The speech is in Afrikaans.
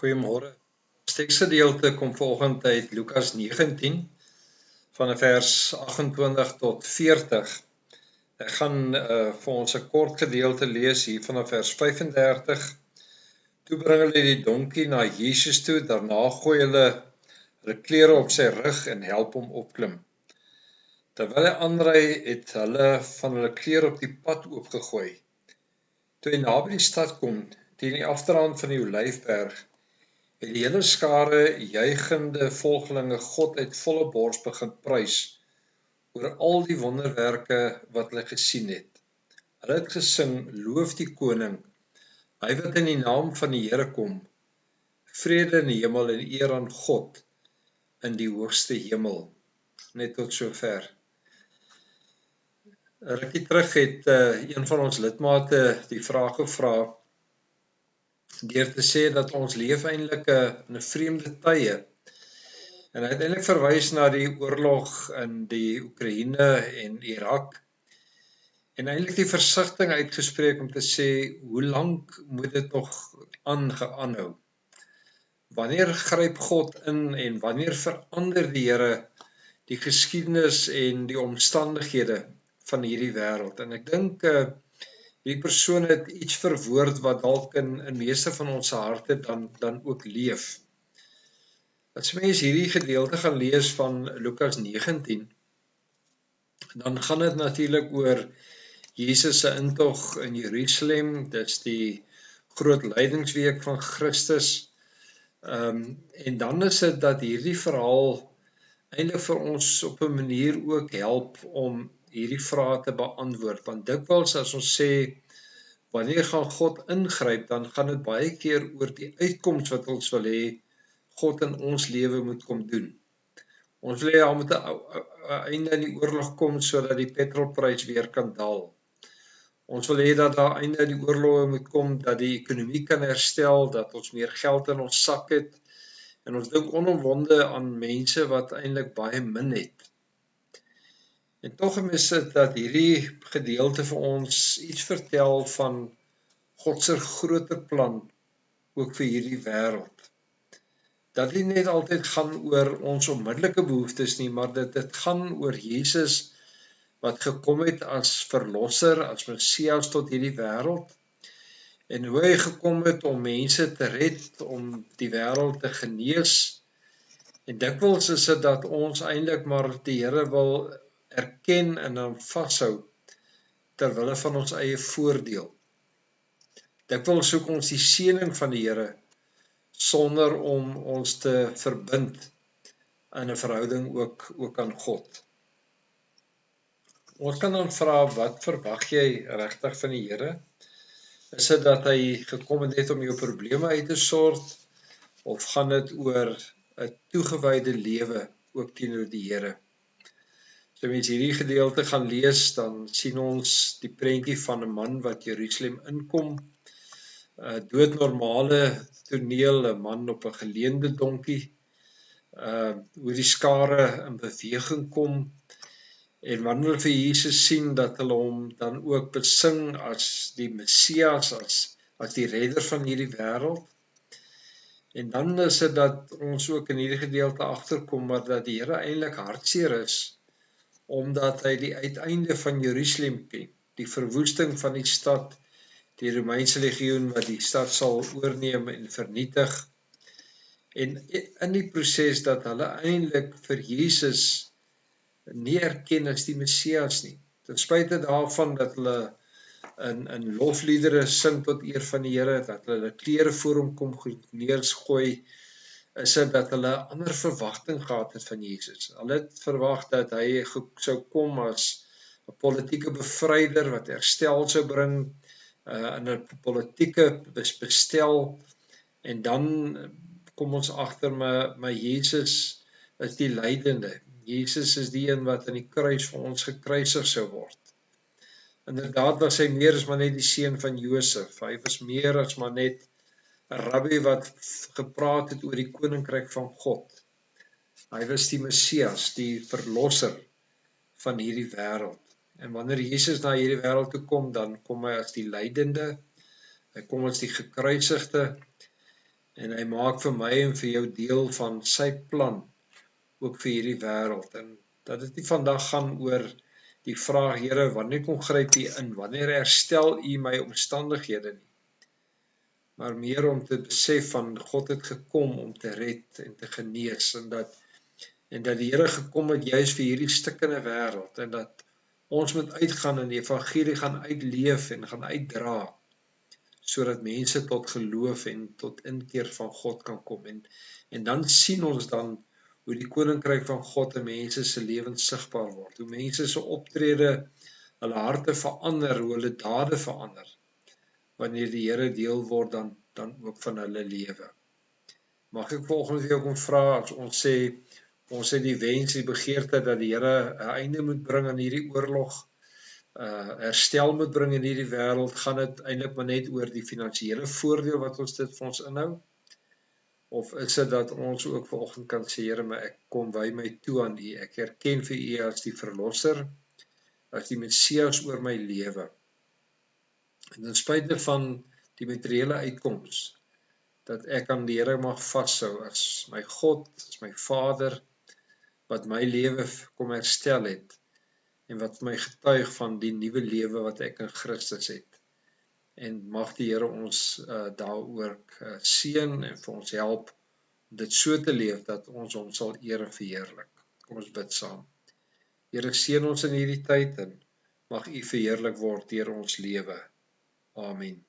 Goeiemôre. Ons teksgedeelte kom vanoggend uit Lukas 19 van vers 28 tot 40. Ek gaan vir ons 'n kort gedeelte lees hier vanaf vers 35. Toe bring hulle die donkie na Jesus toe, daarna gooi hulle klere op sy rug en help hom opklim. Terwyl hy aanry, het hulle van hulle klere op die pad oopgegooi. Toe hy naby die stad kom, teen die afdraand van die Olyfberg, het die hele skare juigende volgelinge God uit volle bors begin prys oor al die wonderwerke wat hulle gesien het. Hulle het gesing, loof die koning, hy wat in die naam van die Here kom, vrede in die hemel en eer aan God in die hoogste hemel. Net tot sover. 'n Rukkie terug het een van ons lidmate die vraag gevra deur te sê dat ons leef eintlik in 'n vreemde tye. En hy het eintlik verwys na die oorlog in die Oekraïne en Irak. En eintlik die versigtiging uitgespreek om te sê, hoe lank moet dit nog aanhou? Wanneer gryp God in en wanneer verander die Here die geskiedenis en die omstandighede van hierdie wêreld? En ek dink hierdie persoon het iets verwoord wat dalk in meeste van ons harte dan ook leef. As mens hierdie gedeelte gaan lees van Lukas 19, dan gaan dit natuurlik oor Jesus se intog in Jerusalem. Dis die groot lydingsweek van Christus. En dan is dit dat hierdie verhaal eintlik vir ons op 'n manier ook help om hierdie vrae te beantwoord. Want dikwels as ons sê, wanneer gaan God ingryp, dan gaan dit baie keer oor die uitkoms wat ons wil hê God in ons lewe moet kom doen. Ons wil hê daar moet 'n einde aan die oorlog kom sodat die petrolprys weer kan daal. Ons wil hê dat daar einde aan die oorloë moet kom, dat die ekonomie kan herstel, dat ons meer geld in ons sak het. En ons dink onomwonde aan mense wat eintlik baie min het. En tog is dit dat hierdie gedeelte vir ons iets vertel van God se groter plan ook vir hierdie wêreld. Dat dit nie net altyd gaan oor ons onmiddellike behoeftes nie, maar dit gaan oor Jesus wat gekom het as verlosser, as Messias tot hierdie wêreld. En hoe hy gekom het om mense te red, om die wêreld te genees. En dikwels is dit dat ons eintlik maar die Here wil erken en dan vashou ter wille van ons eie voordeel. Dikwels soek ons die seëning van die Here sonder om ons te verbind in 'n verhouding ook aan God. Ons kan dan vra, wat verwag jy regtig van die Here? Is dit dat hy gekom het net om jou probleme uit te sort, of gaan dit oor 'n toegewyde lewe ook teenoor die Here? So as jy hierdie gedeelte gaan lees, dan sien ons die prentjie van 'n man wat Jerusalem inkom, doodnormale toneel, 'n man op 'n geleende donkie, hoe die skare in beweging kom, en wanneer hulle vir Jesus sien, dat hulle hom dan ook besing as die Messias, as die redder van hierdie wêreld. En dan is dit dat ons ook in hierdie gedeelte agterkom, maar dat die Here eintlik hartseer is, omdat hy die uiteinde van Jerusalem ken, die verwoesting van die stad, die Romeinse legioen wat die stad sal oorneem en vernietig. En in die proses dat hulle eintlik vir Jesus nie erken as die Messias nie. Ten spyte daarvan dat hulle in lofliedere sing tot eer van die Here, dat hulle klere voor hom kom neergooi, is dit dat hulle 'n ander verwagting gehad het van Jesus. Hulle het verwag dat hy sou kom as 'n politieke bevryder wat herstel sou bring, in 'n politieke bestel, en dan kom ons agter, maar Jesus is die lydende. Jesus is die een wat aan die kruis vir ons gekruisig sou word. Inderdaad was hy meer as maar net die seun van Josef. Hy was meer as maar net 'n rabbi wat gepraat het oor die koninkryk van God. Hy was die Messias, die verlosser van hierdie wêreld. En wanneer Jesus na hierdie wêreld toe kom, dan kom hy as die lydende, hy kom as die gekruisigde, En hy maak vir my en vir jou deel van sy plan, ook vir hierdie wêreld. En dat dit nie vandag gaan oor die vraag, Here, wanneer kom gryp U in? Wanneer herstel U my omstandighede nie? Maar meer om te besef van God het gekom om te red en te genees, en dat die Here gekom het juis vir hierdie stikkende wêreld, en dat ons moet uitgaan en die evangelie gaan uitleef en gaan uitdra, sodat mense tot geloof en tot inkeer van God kan kom. En dan sien ons dan hoe die koninkryk van God in mense se lewens sigbaar word, hoe mense se optrede, hulle harte verander, hoe hulle dade verander, wanneer die Here deel word dan ook van hulle lewe. Mag ek volgens vir jou kom vra, as ons sê, ons het die wens, die begeerte dat die Here 'n einde moet bring aan hierdie oorlog, herstel moet bring in hierdie wêreld, gaan dit eintlik maar net oor die finansiële voordeel wat ons dit vir ons inhou? Of is dit dat ons ook vanoggend kan sê, Here, maar ek kom wy my toe aan U, ek erken vir U as die verlosser, as die Messias oor my lewe. En ten spyte van die materiële uitkoms, dat ek aan die Here mag vashou as my God, as my Vader, wat my lewe kom herstel het, en wat my getuig van die nuwe lewe wat ek in Christus het. En mag die Here ons daaroor seën en vir ons help om dit so te leef dat ons hom sal eer en verheerlik. Kom ons bid saam. Here, seën ons in hierdie tyd en mag U verheerlik word deur ons lewe. Amen.